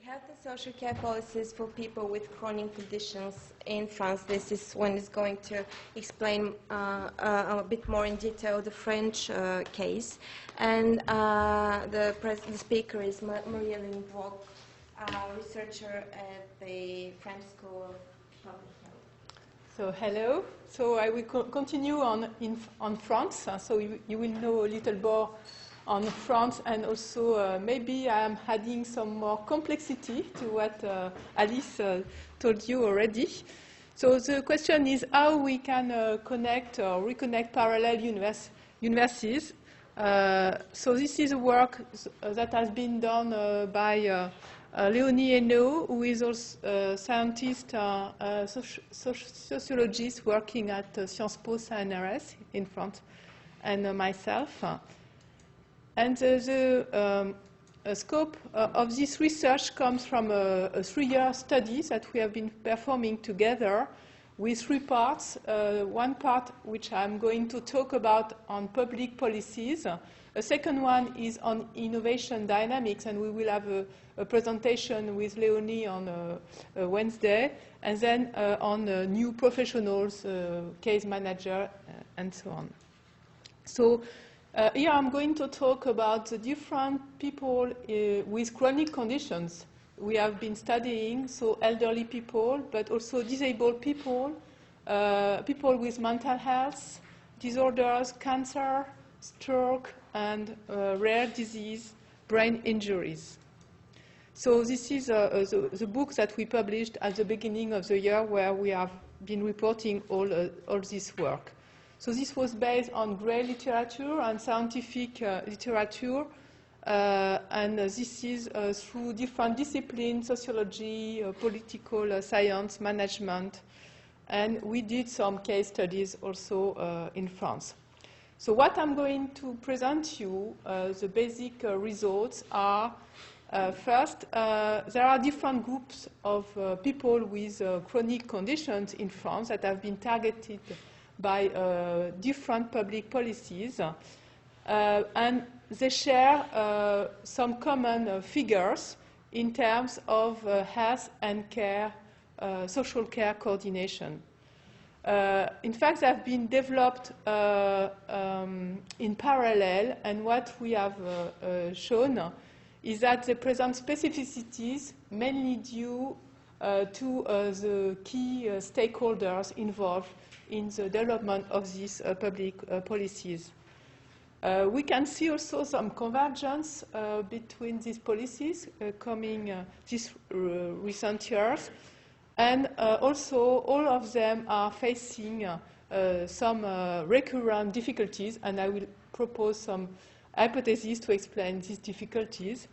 Health and social care policies for people with chronic conditions in France. This is when it's going to explain a bit more in detail the French case. And the speaker is Marie-Hélène Brock, researcher at the French School of Public Health. So hello. So I will continue on France. So you will know a little more on France, and also maybe I am adding some more complexity to what Alice told you already. So the question is how we can connect or reconnect parallel universes. So this is a work that has been done by Léonie Hainaut, who is also a scientist, sociologist working at Sciences Po CNRS in France, and myself. And the scope of this research comes from a 3-year study that we have been performing together with 3 parts. One part which I'm going to talk about on public policies. A second one is on innovation dynamics, and we will have a presentation with Léonie on Wednesday, and then on new professionals, case manager, and so on. So here I'm going to talk about the different people with chronic conditions we have been studying, so elderly people, but also disabled people, people with mental health disorders, cancer, stroke, and rare disease, brain injuries. So this is the book that we published at the beginning of the year, where we have been reporting all this work. So this was based on grey literature and scientific literature, and this is through different disciplines: sociology, political science, management, and we did some case studies also in France. So what I'm going to present you, the basic results are, first, there are different groups of people with chronic conditions in France that have been targeted by different public policies, and they share some common figures in terms of health and care, social care coordination. In fact, they have been developed in parallel, and what we have shown is that they present specificities mainly due to the key stakeholders involved in the development of these public policies. We can see also some convergence between these policies coming these recent years, and also all of them are facing some recurrent difficulties, and I will propose some hypotheses to explain these difficulties.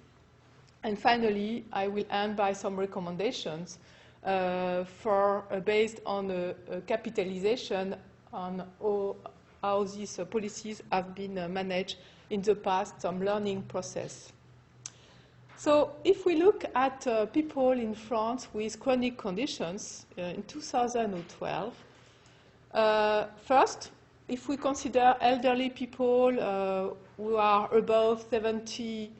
And finally, I will end by some recommendations based on capitalization on how these policies have been managed in the past, some learning process. So if we look at people in France with chronic conditions in 2012, first, if we consider elderly people who are above 70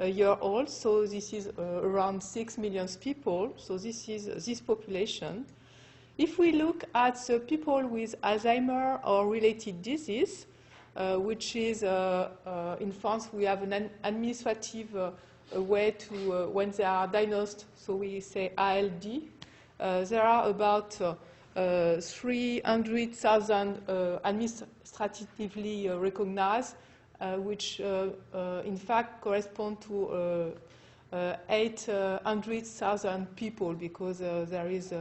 years old, so this is around 6 million people, so this is this population. If we look at the people with Alzheimer or related disease, which is in France, we have an administrative way to, when they are diagnosed, so we say ALD, there are about 300,000 administratively recognized, which in fact correspond to 800,000 people, because there is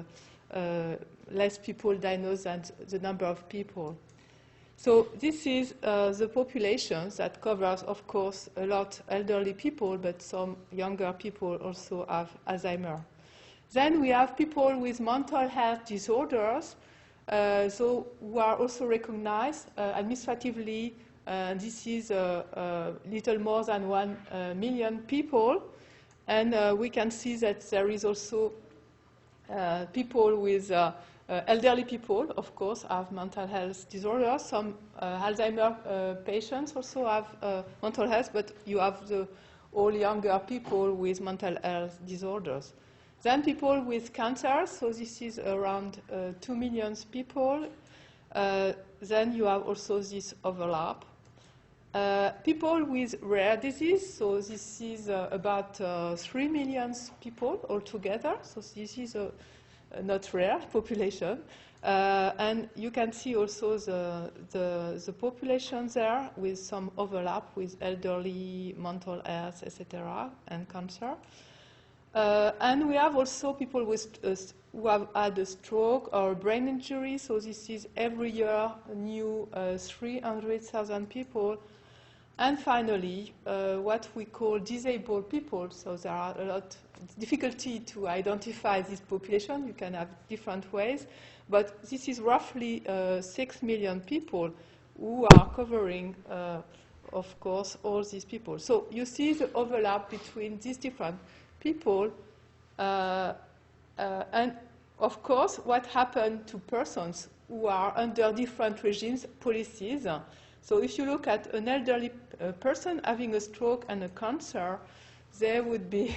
less people diagnosed than the number of people. So this is the population that covers, of course, a lot elderly people, but some younger people also have Alzheimer. Then we have people with mental health disorders, so who are also recognized administratively. This is little more than 1 million people, and we can see that there is also people with elderly people, of course, have mental health disorders. Some Alzheimer patients also have mental health, but you have all younger people with mental health disorders. Then people with cancer, so this is around 2 million people. Then you have also this overlap. People with rare disease, so this is about 3 million people altogether, so this is a not rare population. And you can see also the population there with some overlap with elderly, mental health, etc., and cancer. And we have also people with, who have had a stroke or brain injury, so this is every year a new 300,000 people. And finally, what we call disabled people, so there are a lot of difficulty to identify this population. You can have different ways, but this is roughly 6 million people who are covering, of course, all these people. So you see the overlap between these different people, and of course, what happened to persons who are under different regimes, policies. So if you look at an elderly person having a stroke and a cancer, there would be,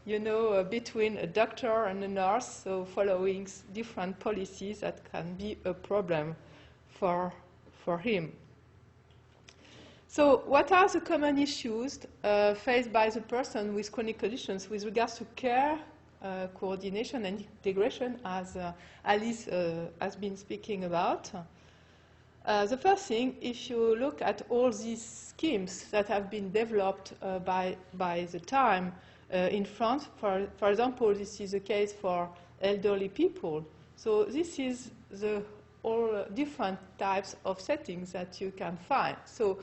between a doctor and a nurse, so following different policies that can be a problem for him. So what are the common issues faced by the person with chronic conditions with regards to care, coordination and integration, as Alice has been speaking about? The first thing, if you look at all these schemes that have been developed by the time in France, for example, this is the case for elderly people. So this is the all different types of settings that you can find. So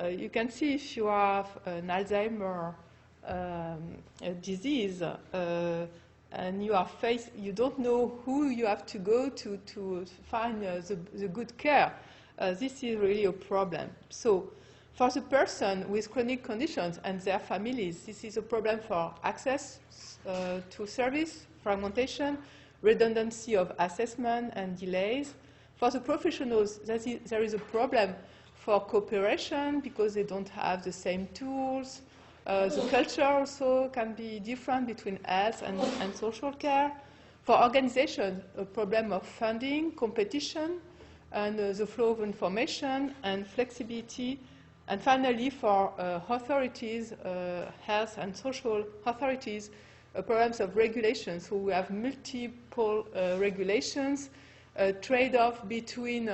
you can see if you have an Alzheimer disease and you don't know who you have to go to find the good care. This is really a problem. So for the person with chronic conditions and their families, this is a problem for access to service, fragmentation, redundancy of assessment and delays. For the professionals, there is a problem for cooperation because they don't have the same tools. The culture also can be different between health and social care. For organization, a problem of funding, competition, and the flow of information and flexibility. And finally, for authorities, health and social authorities, problems of regulation. So we have multiple regulations, trade-off between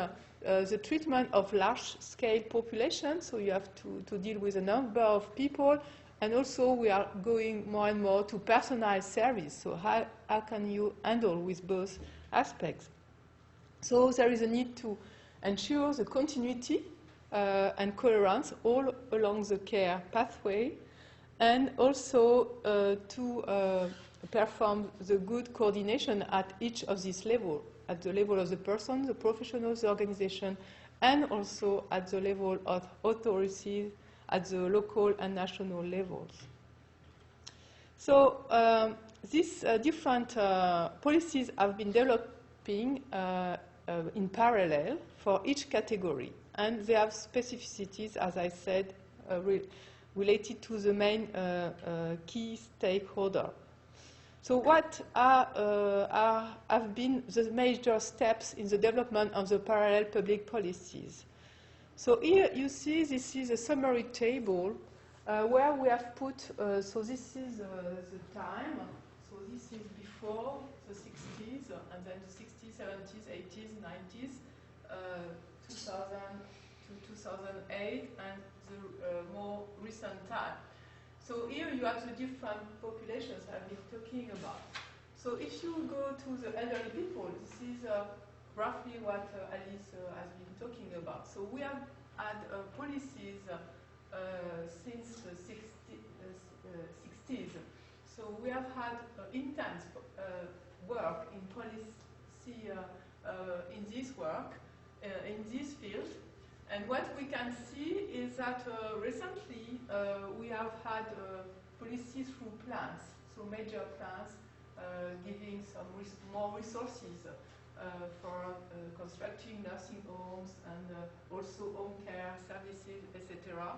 the treatment of large-scale populations, so you have to deal with a number of people, and also we are going more and more to personalized service. So how can you handle with both aspects? So there is a need to ensure the continuity and coherence all along the care pathway, and also to perform the good coordination at each of these levels, at the level of the person, the professionals, the organization, and also at the level of authorities at the local and national levels. So these different policies have been developing in parallel for each category, and they have specificities, as I said, related to the main key stakeholder. So what have been the major steps in the development of the parallel public policies? So here you see this is a summary table where we have put, so this is the time, so this is before the 60s, and then the 60s, 70s, 80s, 90s, 2000 to 2008, and the more recent time. So here you have the different populations I've been talking about. So if you go to the elderly people, this is roughly what Alice has been talking about. So we have had policies since the 60s. So we have had intense work in policy in this work, in this field. And what we can see is that recently we have had policies through plans, so major plans giving some more resources for constructing nursing homes and also home care services, etc.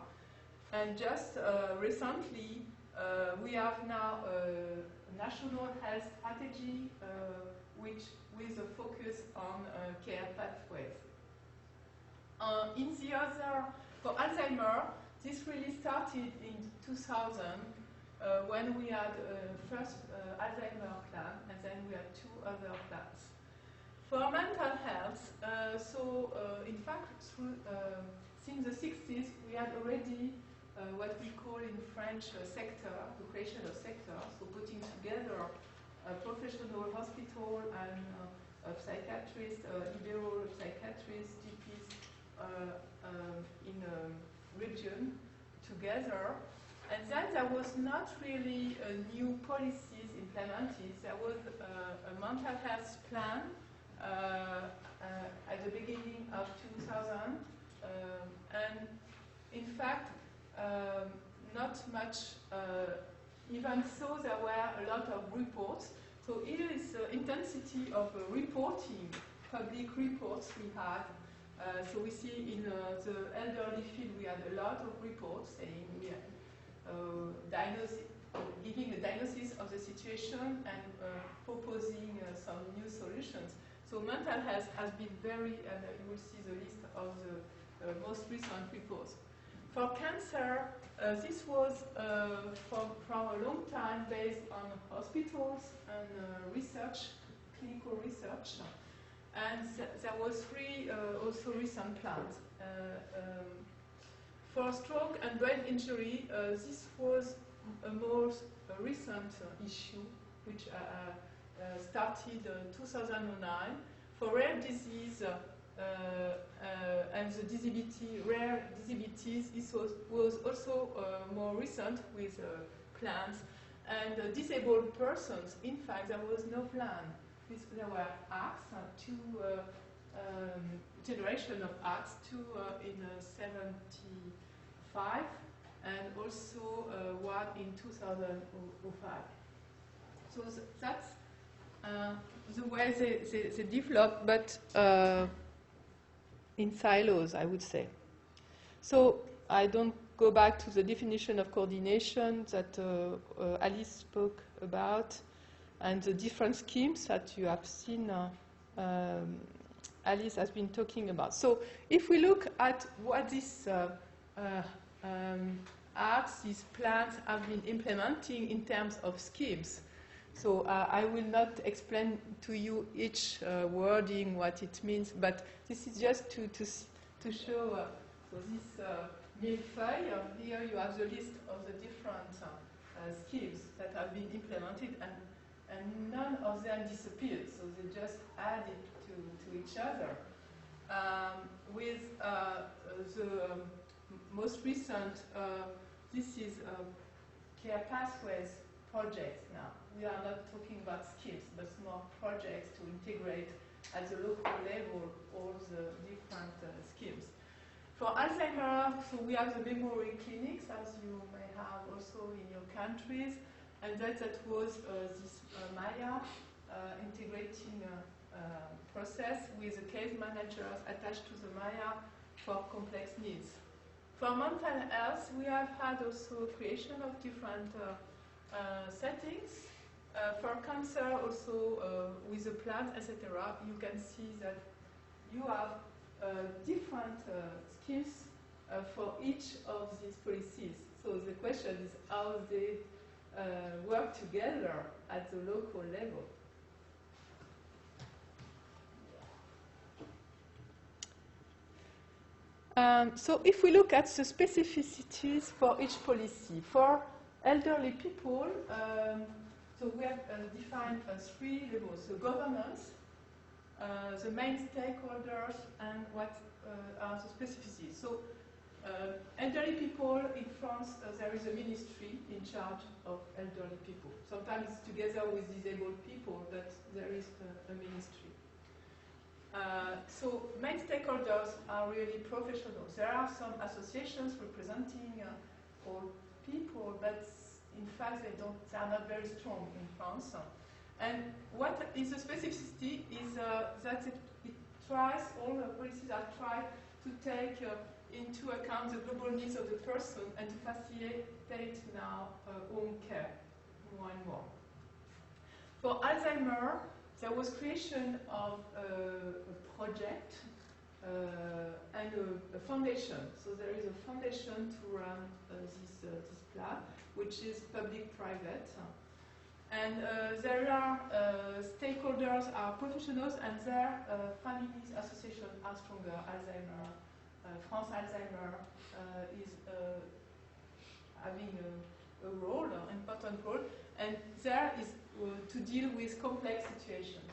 And just recently, we have now a national health strategy with a focus on care pathways. For Alzheimer, this really started in 2000 when we had first Alzheimer plan, and then we had 2 other plans. For mental health, in fact, since the 60s, we had already what we call in French sector, the creation of sectors, so putting together a professional hospital and psychiatrists, liberal psychiatrists, GPs in a region together. And then there was not really new policies implemented. There was a mental health plan at the beginning of 2000, and in fact, not much, even so there were a lot of reports. So here is the intensity of reporting, public reports we had. So we see in the elderly field we had a lot of reports saying giving a diagnosis of the situation and proposing some new solutions. So mental health has been very, and you will see the list of the most recent reports. For cancer, this was from a long time based on hospitals and research, clinical research. And there was 3 also recent plans. For stroke and brain injury, this was a more recent issue, which started 2009. For rare disease and the rare disabilities, this was also more recent with plans. And disabled persons, in fact, there was no plan. There were acts, 2 generation of acts, 2 in 75, and also 1 in 2005. So that's the way they develop, but in silos, I would say. So I don't go back to the definition of coordination that Alice spoke about, and the different schemes that you have seen Alice has been talking about. So if we look at what these acts, these plans have been implementing in terms of schemes, so I will not explain to you each wording what it means, but this is just to show, so this millefeuille, here you have the list of the different schemes that have been implemented, and none of them disappeared, so they just added to each other. With the most recent, this is care pathways projects now. We are not talking about schemes, but more projects to integrate at the local level all the different schemes. For Alzheimer, so we have the memory clinics, as you may have also in your countries, and that was this Maya integrating process with the case managers attached to the Maya for complex needs. For mental health, we have had also creation of different settings. For cancer, also with the plans, etc., you can see that you have different schemes for each of these policies. So the question is how they work together at the local level. So if we look at the specificities for each policy, for elderly people, so we have defined 3 levels: the governance, the main stakeholders, and what are the specificities. So elderly people in France, there is a ministry in charge of elderly people. Sometimes it's together with disabled people, but there is a ministry. So main stakeholders are really professionals. There are some associations representing all people, but in fact they are not very strong in France. And what is the specificity is that it tries, all the policies are tried to take into account the global needs of the person and to facilitate now home care more and more. For Alzheimer, there was creation of a project and a foundation. So there is a foundation to run this plan, which is public-private. And there are stakeholders, are professionals, and their families association are stronger. Alzheimer, France Alzheimer is having a role, an important role, and there is to deal with complex situations.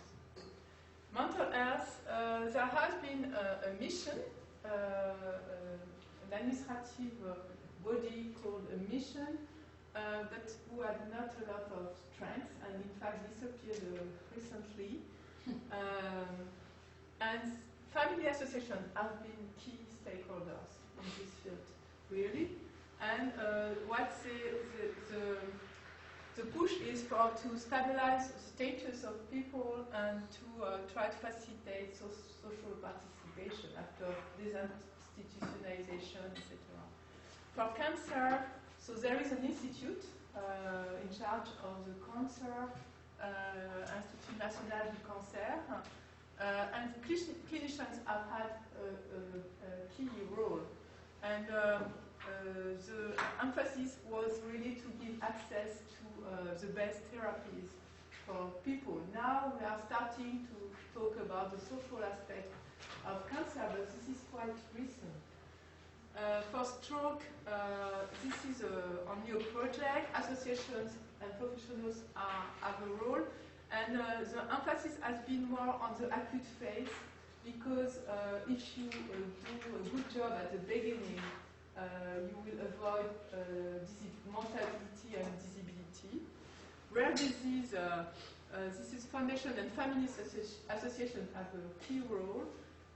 Mental health, there has been a mission, an administrative body called a mission, but who had not a lot of strength and in fact disappeared recently. And family associations have been key stakeholders in this field, really. And what the push is to stabilize the status of people and to try to facilitate social participation after disinstitutionalization, etc. For cancer, so there is an institute in charge of the cancer, Institut National du Cancer, and clinicians have had a key role. And the emphasis was really to give access to the best therapies for people. Now we are starting to talk about the social aspect of cancer, but this is quite recent. For stroke, this is only a project. Associations and professionals have a role, and the emphasis has been more on the acute phase, because if you do a good job at the beginning, you will avoid mortality and disability. Rare disease, this is foundation and family association have a key role,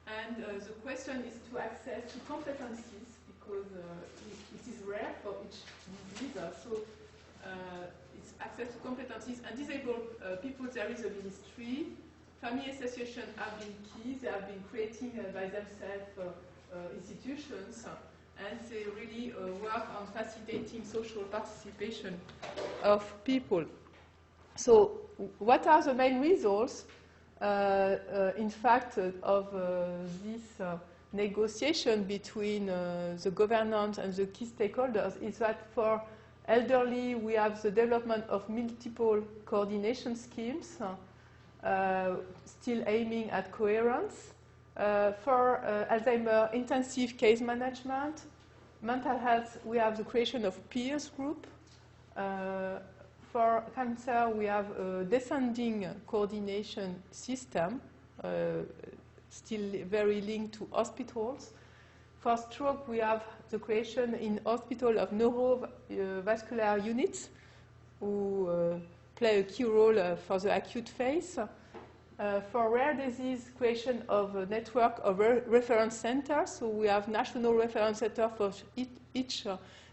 and the question is to access to competencies, because it is rare for each disease, so it's access to competencies. And disabled people, there is a ministry. Family associations have been key. They have been creating by themselves institutions, and they really work on facilitating social participation of people. So what are the main results, in fact, of this negotiation between the governance and the key stakeholders? Is that for elderly, we have the development of multiple coordination schemes, still aiming at coherence. For Alzheimer, intensive case management. Mental health, we have the creation of peers group. For cancer, we have a descending coordination system, still very linked to hospitals. For stroke, we have the creation in hospital of neurovascular units who play a key role for the acute phase. For rare disease, creation of a network of reference centers. So we have national reference centers for each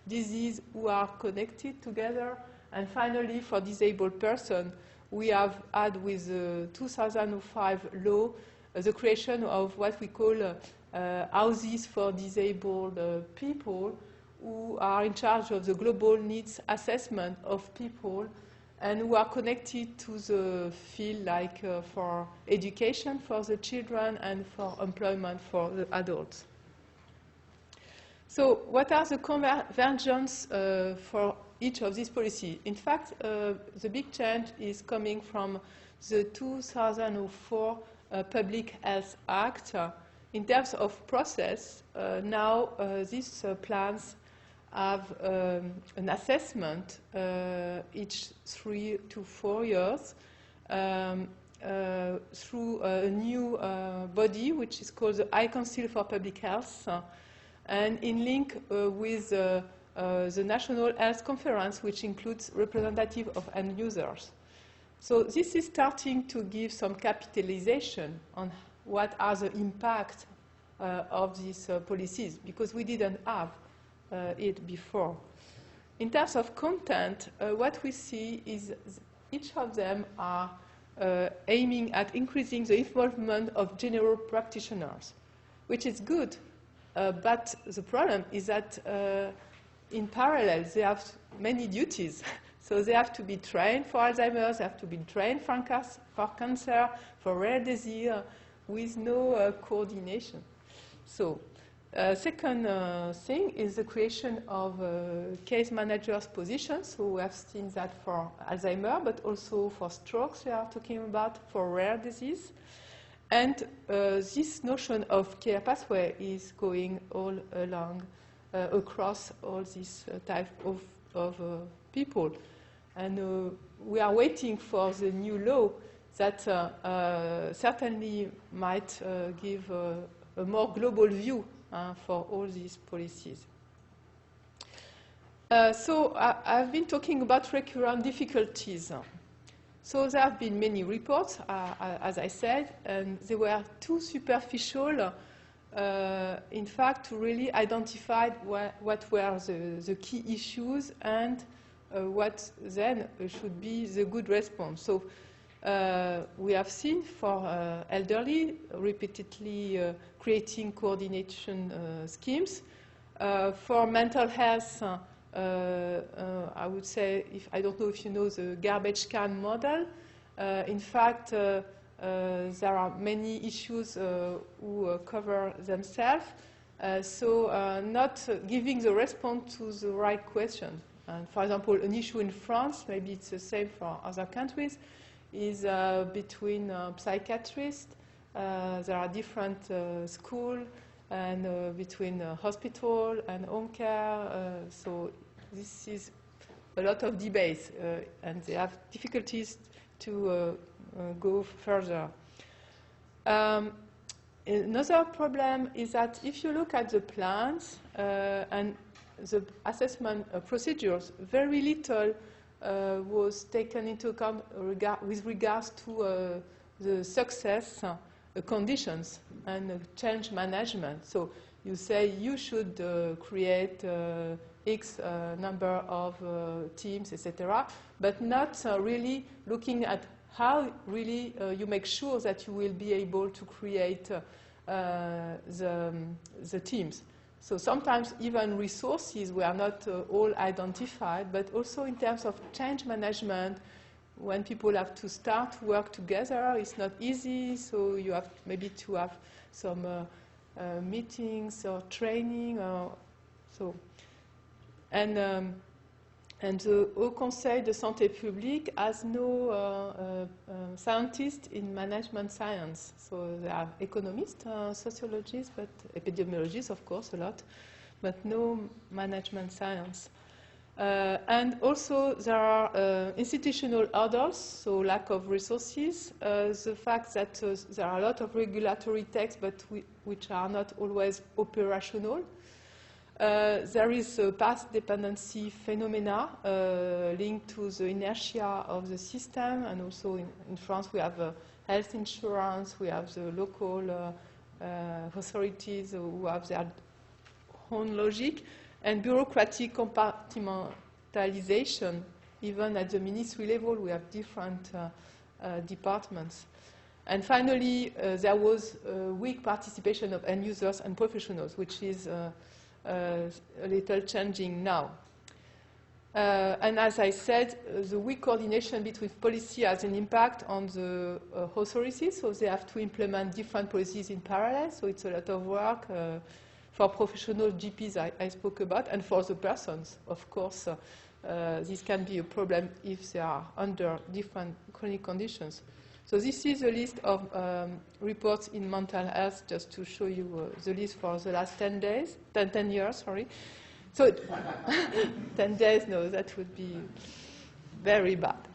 disease who are connected together. And finally, for disabled person, we have had with the 2005 law the creation of what we call houses for disabled people, who are in charge of the global needs assessment of people, and who are connected to the field, like for education for the children and for employment for the adults. So what are the convergence for each of these policies? In fact, the big change is coming from the 2004 Public Health Act. In terms of process, now these plans have an assessment each 3 to 4 years through a new body, which is called the High Council for Public Health, and in link with the National Health Conference, which includes representatives of end users. So this is starting to give some capitalization on what are the impact of these policies, because we didn't have it before. In terms of content, what we see is each of them are aiming at increasing the involvement of general practitioners, which is good, But the problem is that in parallel, they have many duties. So they have to be trained for Alzheimer's, they have to be trained for cancer, for rare disease, with no coordination. So, second thing is the creation of case managers' positions. So we have seen that for Alzheimer, but also for strokes we are talking about, for rare disease. And this notion of care pathway is going all along, across all these type of people. And we are waiting for the new law that certainly might give a more global view for all these policies. So I've been talking about recurrent difficulties. So there have been many reports, as I said, and they were too superficial, in fact, to really identify what were the key issues and what then should be the good response. So we have seen for elderly repeatedly creating coordination schemes. For mental health, I would say, I don't know if you know the garbage can model. In fact, there are many issues who cover themselves. So not giving the response to the right question. And for example, an issue in France, maybe it's the same for other countries, is between psychiatrists. There are different schools, and between hospital and home care. So this is a lot of debates, and they have difficulties to go further. Another problem is that if you look at the plans and the assessment procedures, very little was taken into account with regards to the success conditions and change management. So you say you should create X number of teams, etc., but not really looking at how really you make sure that you will be able to create the teams. So sometimes even resources were not all identified, but also in terms of change management, when people have to start to work together, it's not easy, so you have maybe to have some meetings or training. Or so. And the Haut Conseil de Santé Publique has no scientists in management science. So there are economists, sociologists, but epidemiologists, of course, a lot, but no management science. And also there are institutional hurdles, so lack of resources, the fact that there are a lot of regulatory texts, but which are not always operational. There is a path dependency phenomena linked to the inertia of the system, and also in France we have health insurance, we have the local authorities who have their own logic, and bureaucratic compartmentalization. Even at the ministry level, we have different departments. And finally, there was weak participation of end users and professionals, which is a little changing now. And as I said, the weak coordination between policy has an impact on the authorities, so they have to implement different policies in parallel, so it's a lot of work. For professional GPs, I spoke about, and for the persons, of course, this can be a problem if they are under different chronic conditions. So this is a list of reports in mental health, just to show you the list for the last 10 years, sorry. So 10 days, no, that would be very bad.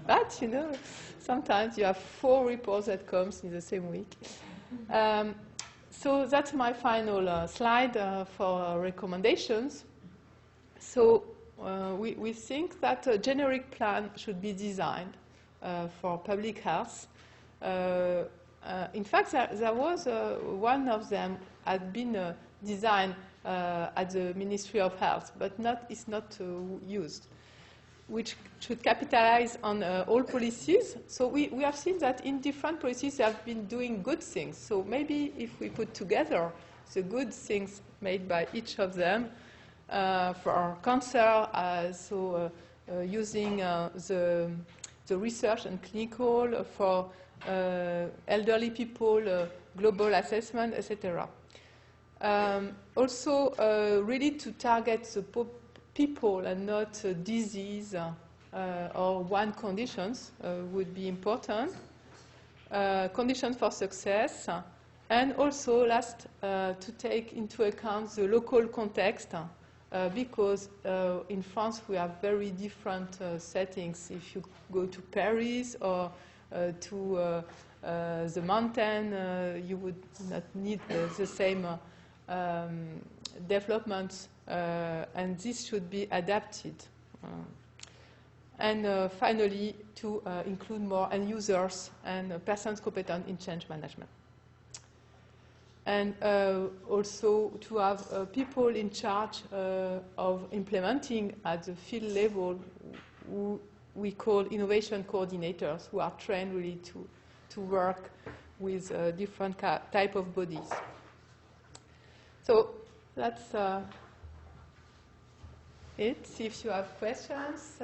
But, you know, sometimes you have 4 reports that comes in the same week. So that's my final slide for recommendations. So we think that a generic plan should be designed for public health. In fact, there was one of them had been designed at the Ministry of Health, but it's not used. which should capitalize on all policies. So we have seen that in different policies they have been doing good things. So maybe if we put together the good things made by each of them for cancer, using the research and clinical, for elderly people, global assessment, etc. Also, really to target the people and not disease or one conditions would be important. Conditions for success, and also last to take into account the local context, because in France we have very different settings. If you go to Paris or to the mountain, you would not need the same developments, and this should be adapted. And finally, to include more end users and persons competent in change management. And also to have people in charge of implementing at the field level, who we call innovation coordinators, who are trained really to work with different type of bodies. So that's it. See if you have questions.